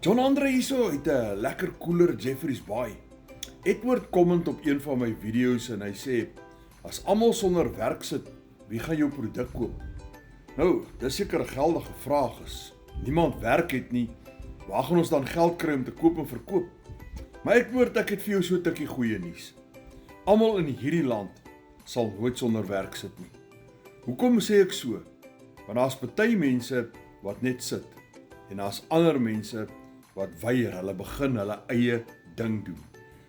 John Andre hierso uit 'n lekker koeler Jeffreys Bay. Edward comment op een van my video's en hy sê, as almal sonder werk sit, wie gaan jou produk koop? Nou, dis seker 'n geldige vraag is. Niemand werk het nie, waar gaan ons dan geld kry om te koop en verkoop? Maar Edward, ek het vir jou so 'n tikkie goeie nuus. Almal in hierdie land sal nooit sonder werk sit nie. Hoekom sê ek so? Want daar's party mense wat net sit en daar's ander mense wat weier, hulle begin hulle eie ding doen.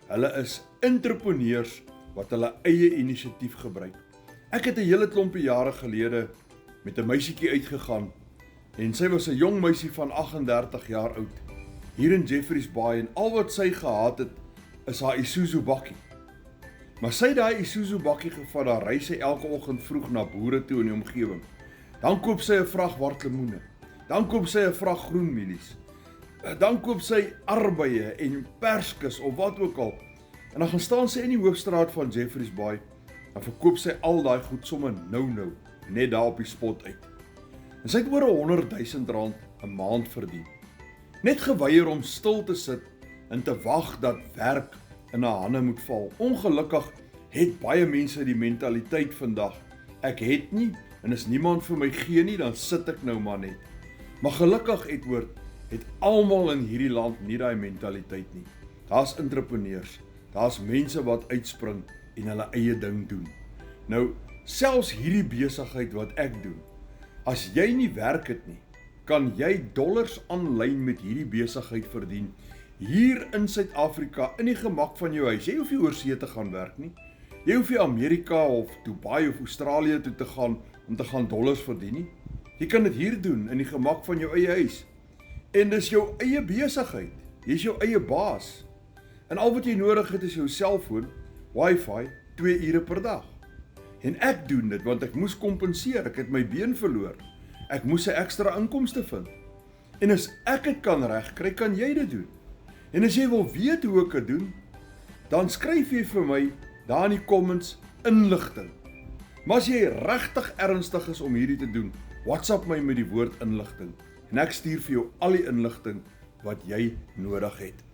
Hulle is entrepreneurs wat hulle eie inisiatief gebruik. Ek het 'n hele klompie jare gelede met 'n meisietjie uitgegaan en sy was 'n jong meisie van 38 jaar oud hier in Jeffreys Bay en al wat sy gehad het is haar Isuzu bakkie. Maar sy het daai Isuzu bakkie gevat, daar ry sy elke oggend vroeg na boere toe in die omgewing. Dan koop sy 'n vrag wart lemoene. Dan koop sy 'n vrag groenmielies. Dan koop sy arbeie en perskes of wat ook al. En dan gaan staan sy in die hoofstraat van Jeffreys Bay en verkoop sy al daai goed sommer nou, net daar op die spot uit. En sy het oor R100,000 'n maand verdien. Net geweier om stil te sit en te wag dat werk in haar hande moet val. Ongelukkig het baie mense die mentaliteit vandag. Ek het nie en as niemand vir my gee nie, dan sit ek nou maar net. Maar gelukkig, Edward, het almal in hierdie land nie daai mentaliteit nie. Daar's entrepreneurs, daar's mense wat uitspring en hulle eie ding doen. Nou, selfs hierdie besigheid wat ek doen, as jy nie werk het nie, kan jy dollars aanlyn met hierdie besigheid verdien, hier in Suid-Afrika, in die gemak van jou huis. Jy hoef nie oor see te gaan werk nie. Jy hoef nie Amerika of Dubai of Australië toe te gaan om te gaan dollars verdien nie. Jy kan dit hier doen in die gemak van jou eie huis. En dis jou eie besigheid. Jy's jou eie baas. En al wat jy nodig het is jou selfoon, wifi, 2 ure per dag. En ek doen dit want ek moes kompenseer. Ek het my been verloor. Ek moes 'n ekstra inkomste vind. En as ek dit kan regkry, kan jy dit doen. En as jy wil weet hoe ek dit doen, dan skryf jy vir my daar in die comments inligting. Maar as jy regtig ernstig is om hierdie te doen, WhatsApp my met die woord inligting en ek stuur vir jou al die inligting wat jy nodig het.